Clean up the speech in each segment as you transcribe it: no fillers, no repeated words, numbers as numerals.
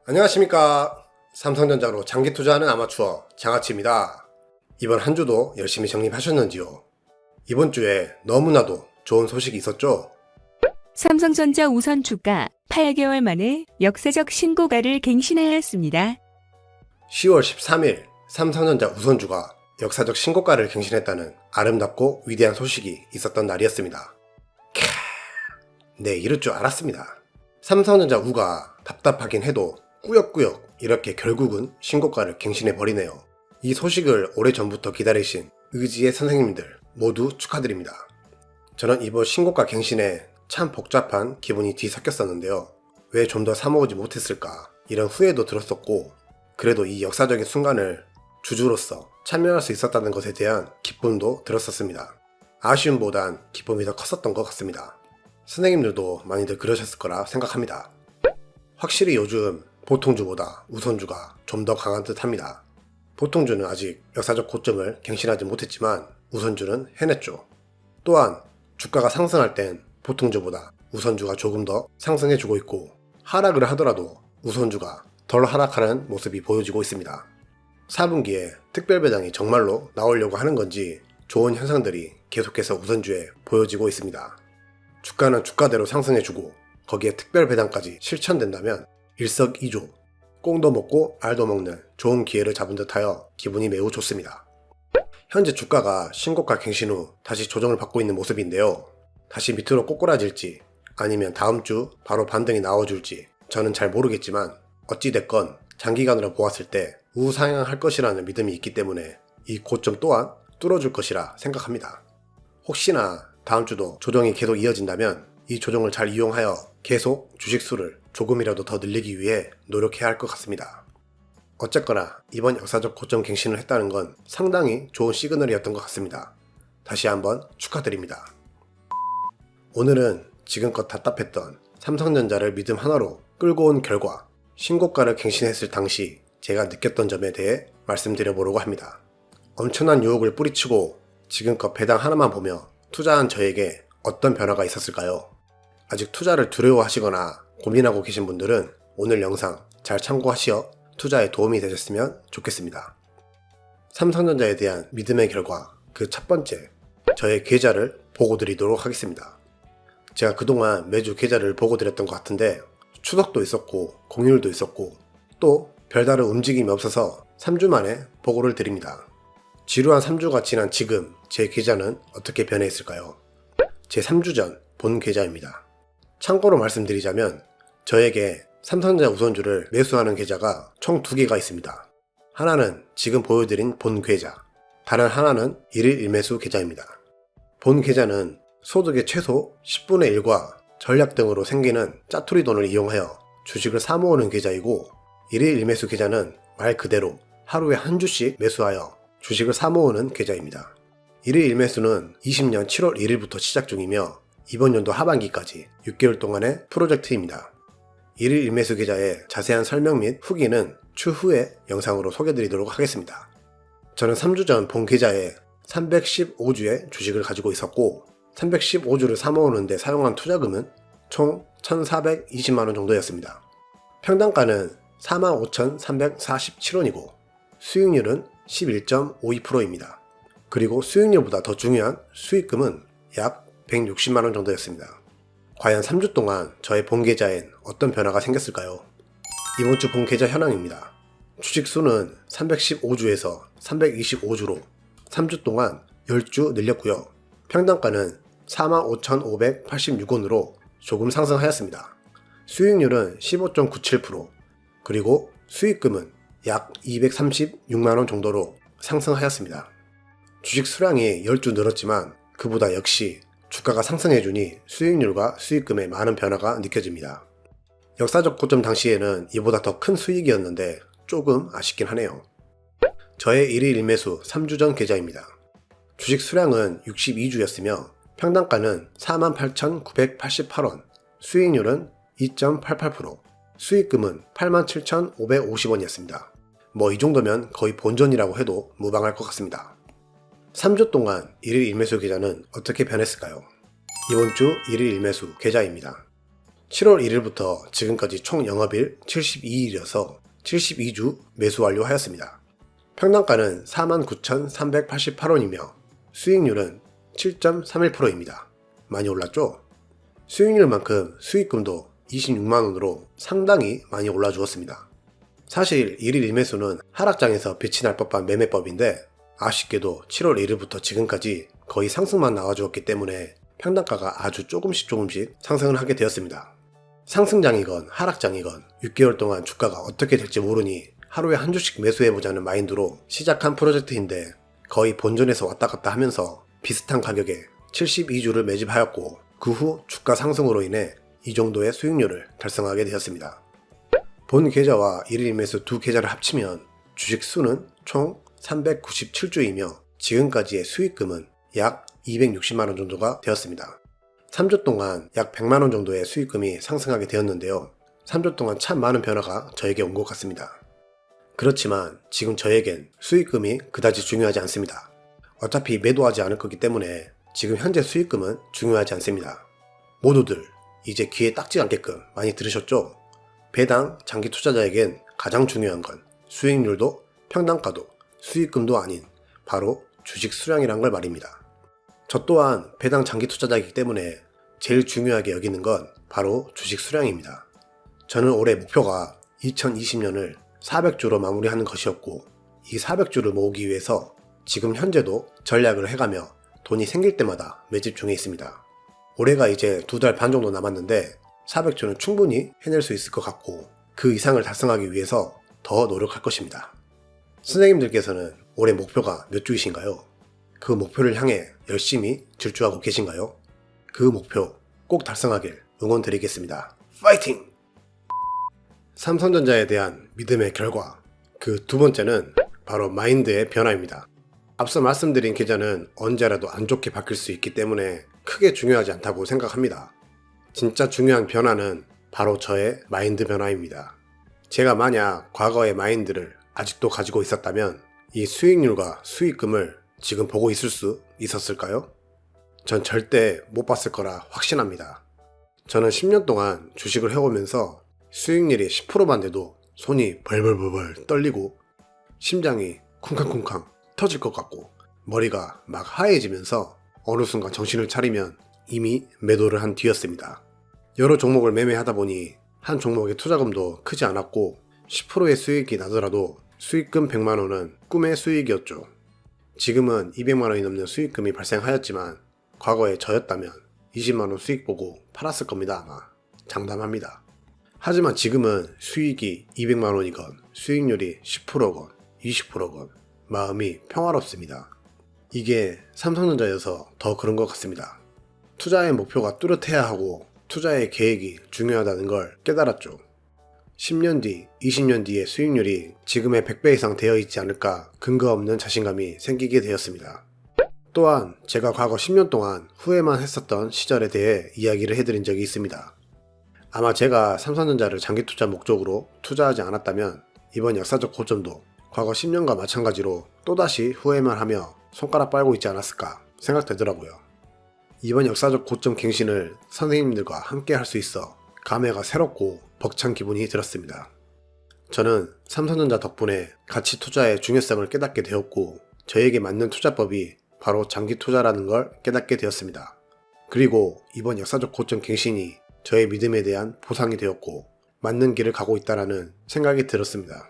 안녕하십니까. 삼성전자로 장기 투자하는 아마추어 장아치입니다. 이번 한 주도 열심히 정립하셨는지요? 이번 주에 너무나도 좋은 소식이 있었죠? 삼성전자 우선 주가 8개월 만에 역사적 신고가를 갱신하였습니다. 10월 13일 삼성전자 우선주가 역사적 신고가를 갱신했다는 아름답고 위대한 소식이 있었던 날이었습니다. 네, 이럴 줄 알았습니다. 삼성전자 우가 답답하긴 해도 꾸역꾸역 이렇게 결국은 신고가를 갱신해버리네요. 이 소식을 오래전부터 기다리신 의지의 선생님들 모두 축하드립니다. 저는 이번 신고가 갱신에 참 복잡한 기분이 뒤섞였었는데요. 왜 좀 더 사모으지 못했을까 이런 후회도 들었었고, 그래도 이 역사적인 순간을 주주로서 참여할 수 있었다는 것에 대한 기쁨도 들었었습니다. 아쉬움보단 기쁨이 더 컸었던 것 같습니다. 선생님들도 많이들 그러셨을 거라 생각합니다. 확실히 요즘 보통주보다 우선주가 좀 더 강한 듯 합니다. 보통주는 아직 역사적 고점을 갱신하지 못했지만 우선주는 해냈죠. 또한 주가가 상승할 땐 보통주보다 우선주가 조금 더 상승해주고 있고, 하락을 하더라도 우선주가 덜 하락하는 모습이 보여지고 있습니다. 4분기에 특별배당이 정말로 나오려고 하는 건지 좋은 현상들이 계속해서 우선주에 보여지고 있습니다. 주가는 주가대로 상승해주고 거기에 특별배당까지 실천된다면 일석이조, 꽁도 먹고 알도 먹는 좋은 기회를 잡은 듯하여 기분이 매우 좋습니다. 현재 주가가 신고가 갱신 후 다시 조정을 받고 있는 모습인데요. 다시 밑으로 꼬꾸라질지 아니면 다음 주 바로 반등이 나와줄지 저는 잘 모르겠지만, 어찌됐건 장기간으로 보았을 때 우상향할 것이라는 믿음이 있기 때문에 이 고점 또한 뚫어줄 것이라 생각합니다. 혹시나 다음 주도 조정이 계속 이어진다면 이 조정을 잘 이용하여 계속 주식수를 조금이라도 더 늘리기 위해 노력해야 할 것 같습니다. 어쨌거나 이번 역사적 고점 갱신을 했다는 건 상당히 좋은 시그널이었던 것 같습니다. 다시 한번 축하드립니다. 오늘은 지금껏 답답했던 삼성전자를 믿음 하나로 끌고 온 결과 신고가를 갱신했을 당시 제가 느꼈던 점에 대해 말씀드려보려고 합니다. 엄청난 유혹을 뿌리치고 지금껏 배당 하나만 보며 투자한 저에게 어떤 변화가 있었을까요? 아직 투자를 두려워하시거나 고민하고 계신 분들은 오늘 영상 잘 참고하시어 투자에 도움이 되셨으면 좋겠습니다. 삼성전자에 대한 믿음의 결과, 그 첫 번째, 저의 계좌를 보고 드리도록 하겠습니다. 제가 그동안 매주 계좌를 보고 드렸던 것 같은데 추석도 있었고 공휴일도 있었고 또 별다른 움직임이 없어서 3주 만에 보고를 드립니다. 지루한 3주가 지난 지금 제 계좌는 어떻게 변해 있을까요? 제 3주 전 본 계좌입니다. 참고로 말씀드리자면 저에게 삼성전자 우선주를 매수하는 계좌가 총 2개가 있습니다. 하나는 지금 보여드린 본 계좌, 다른 하나는 1일 1매수 계좌입니다. 본 계좌는 소득의 최소 10분의 1과 전략 등으로 생기는 짜투리 돈을 이용하여 주식을 사모으는 계좌이고, 1일 1매수 계좌는 말 그대로 하루에 한 주씩 매수하여 주식을 사모으는 계좌입니다. 1일 1매수는 20년 7월 1일부터 시작 중이며 이번 연도 하반기까지 6개월 동안의 프로젝트입니다. 1일 1매수 계좌의 자세한 설명 및 후기는 추후에 영상으로 소개드리도록 하겠습니다. 저는 3주 전 본 계좌에 315주의 주식을 가지고 있었고 315주를 사모으는데 사용한 투자금은 총 1,420만원 정도였습니다. 평단가는 45,347원이고 수익률은 11.52%입니다. 그리고 수익률보다 더 중요한 수익금은 약 160만원 정도였습니다. 과연 3주 동안 저의 본 계좌엔 어떤 변화가 생겼을까요? 이번 주 본 계좌 현황입니다. 주식수는 315주에서 325주로 3주 동안 10주 늘렸고요. 평단가는 45,586원으로 조금 상승하였습니다. 수익률은 15.97%, 그리고 수익금은 약 236만원 정도로 상승하였습니다. 주식 수량이 10주 늘었지만 그보다 역시 주가가 상승해주니 수익률과 수익금에 많은 변화가 느껴집니다. 역사적 고점 당시에는 이보다 더 큰 수익이었는데 조금 아쉽긴 하네요. 저의 1일 1매수 3주 전 계좌입니다. 주식 수량은 62주였으며 평단가는 48,988원, 수익률은 2.88%, 수익금은 87,550원이었습니다. 뭐 이 정도면 거의 본전이라고 해도 무방할 것 같습니다. 3주 동안 1일 1매수 계좌는 어떻게 변했을까요? 이번 주 1일 1매수 계좌입니다. 7월 1일부터 지금까지 총 영업일 72일이어서 72주 매수 완료하였습니다. 평당가는 49,388원이며 수익률은 7.31%입니다. 많이 올랐죠? 수익률만큼 수익금도 26만원으로 상당히 많이 올라주었습니다. 사실 1일 일매수는 하락장에서 빛이 날 법한 매매법인데 아쉽게도 7월 1일부터 지금까지 거의 상승만 나와주었기 때문에 평당가가 아주 조금씩 상승을 하게 되었습니다. 상승장이건 하락장이건 6개월 동안 주가가 어떻게 될지 모르니 하루에 한 주씩 매수해보자는 마인드로 시작한 프로젝트인데 거의 본전에서 왔다 갔다 하면서 비슷한 가격에 72주를 매집하였고 그 후 주가 상승으로 인해 이 정도의 수익률을 달성하게 되었습니다. 본 계좌와 1일 매수 두 계좌를 합치면 주식 수는 총 397주이며 지금까지의 수익금은 약 260만원 정도가 되었습니다. 3주 동안 약 100만원 정도의 수익금이 상승하게 되었는데요. 3주 동안 참 많은 변화가 저에게 온 것 같습니다. 그렇지만 지금 저에겐 수익금이 그다지 중요하지 않습니다. 어차피 매도하지 않을 거기 때문에 지금 현재 수익금은 중요하지 않습니다. 모두들 이제 귀에 딱지 않게끔 많이 들으셨죠? 배당 장기 투자자에겐 가장 중요한 건 수익률도 평당가도 수익금도 아닌 바로 주식 수량이란 걸 말입니다. 저 또한 배당 장기 투자자이기 때문에 제일 중요하게 여기는 건 바로 주식 수량입니다. 저는 올해 목표가 2020년을 400주로 마무리하는 것이었고 이 400주를 모으기 위해서 지금 현재도 전략을 해가며 돈이 생길 때마다 매집 중에 있습니다. 올해가 이제 2달 반 정도 남았는데 400주는 충분히 해낼 수 있을 것 같고 그 이상을 달성하기 위해서 더 노력할 것입니다. 선생님들께서는 올해 목표가 몇 주이신가요? 그 목표를 향해 열심히 질주하고 계신가요? 그 목표 꼭 달성하길 응원드리겠습니다. 파이팅! 삼성전자에 대한 믿음의 결과 그 두 번째는 바로 마인드의 변화입니다. 앞서 말씀드린 계좌는 언제라도 안 좋게 바뀔 수 있기 때문에 크게 중요하지 않다고 생각합니다. 진짜 중요한 변화는 바로 저의 마인드 변화입니다. 제가 만약 과거의 마인드를 아직도 가지고 있었다면 이 수익률과 수익금을 지금 보고 있을 수 있었을까요? 전 절대 못 봤을 거라 확신합니다. 저는 10년 동안 주식을 해오면서 수익률이 10%만 돼도 손이 벌벌벌 떨리고 심장이 쿵쾅쿵쾅 터질 것 같고 머리가 막 하얘지면서 어느 순간 정신을 차리면 이미 매도를 한 뒤였습니다. 여러 종목을 매매하다 보니 한 종목의 투자금도 크지 않았고 10%의 수익이 나더라도 수익금 100만원은 꿈의 수익이었죠. 지금은 200만원이 넘는 수익금이 발생하였지만 과거에 저였다면 20만원 수익 보고 팔았을 겁니다. 아마 장담합니다. 하지만 지금은 수익이 200만원이건 수익률이 10%건 20%건 마음이 평화롭습니다. 이게 삼성전자여서 더 그런 것 같습니다. 투자의 목표가 뚜렷해야 하고 투자의 계획이 중요하다는 걸 깨달았죠. 10년 뒤, 20년 뒤의 수익률이 지금의 100배 이상 되어 있지 않을까 근거 없는 자신감이 생기게 되었습니다. 또한 제가 과거 10년 동안 후회만 했었던 시절에 대해 이야기를 해드린 적이 있습니다. 아마 제가 삼성전자를 장기 투자 목적으로 투자하지 않았다면 이번 역사적 고점도 과거 10년과 마찬가지로 또다시 후회만 하며 손가락 빨고 있지 않았을까 생각되더라고요. 이번 역사적 고점 갱신을 선생님들과 함께 할 수 있어 감회가 새롭고 벅찬 기분이 들었습니다. 저는 삼성전자 덕분에 가치 투자의 중요성을 깨닫게 되었고 저에게 맞는 투자법이 바로 장기 투자라는 걸 깨닫게 되었습니다. 그리고 이번 역사적 고점 갱신이 저의 믿음에 대한 보상이 되었고 맞는 길을 가고 있다라는 생각이 들었습니다.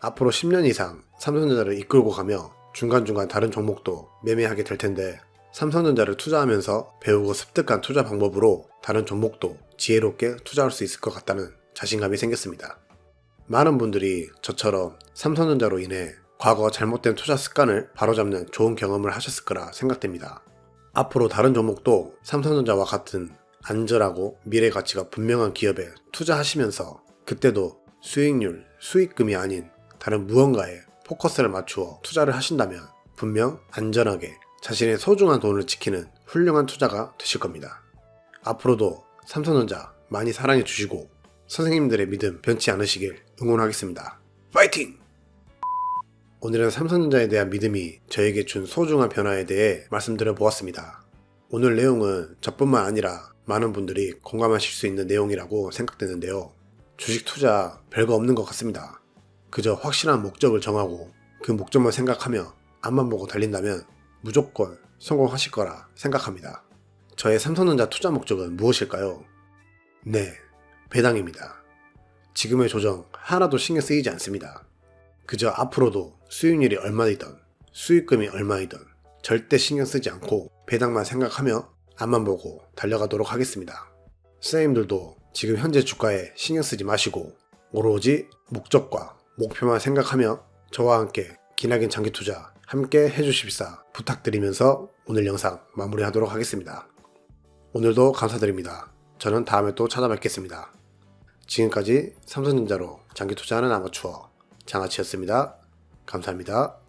앞으로 10년 이상 삼성전자를 이끌고 가며 중간중간 다른 종목도 매매하게 될 텐데 삼성전자를 투자하면서 배우고 습득한 투자 방법으로 다른 종목도 지혜롭게 투자할 수 있을 것 같다는 자신감이 생겼습니다. 많은 분들이 저처럼 삼성전자로 인해 과거 잘못된 투자 습관을 바로잡는 좋은 경험을 하셨을 거라 생각됩니다. 앞으로 다른 종목도 삼성전자와 같은 안전하고 미래 가치가 분명한 기업에 투자하시면서 그때도 수익률, 수익금이 아닌 다른 무언가에 포커스를 맞추어 투자를 하신다면 분명 안전하게 자신의 소중한 돈을 지키는 훌륭한 투자가 되실 겁니다. 앞으로도 삼성전자 많이 사랑해 주시고 선생님들의 믿음 변치 않으시길 응원하겠습니다. 파이팅! 오늘은 삼성전자에 대한 믿음이 저에게 준 소중한 변화에 대해 말씀드려 보았습니다. 오늘 내용은 저뿐만 아니라 많은 분들이 공감하실 수 있는 내용이라고 생각되는데요. 주식 투자 별거 없는 것 같습니다. 그저 확실한 목적을 정하고 그 목적만 생각하며 앞만 보고 달린다면 무조건 성공하실 거라 생각합니다. 저의 삼성전자 투자 목적은 무엇일까요? 네, 배당입니다. 지금의 조정 하나도 신경 쓰이지 않습니다. 그저 앞으로도 수익률이 얼마이든 수익금이 얼마이든 절대 신경 쓰지 않고 배당만 생각하며 앞만 보고 달려가도록 하겠습니다. 선생님들도 지금 현재 주가에 신경 쓰지 마시고 오로지 목적과 목표만 생각하며 저와 함께 기나긴 장기 투자 함께 해주십사 부탁드리면서 오늘 영상 마무리하도록 하겠습니다. 오늘도 감사드립니다. 저는 다음에 또 찾아뵙겠습니다. 지금까지 삼성전자로 장기 투자하는 아마추어 장아치였습니다. 감사합니다.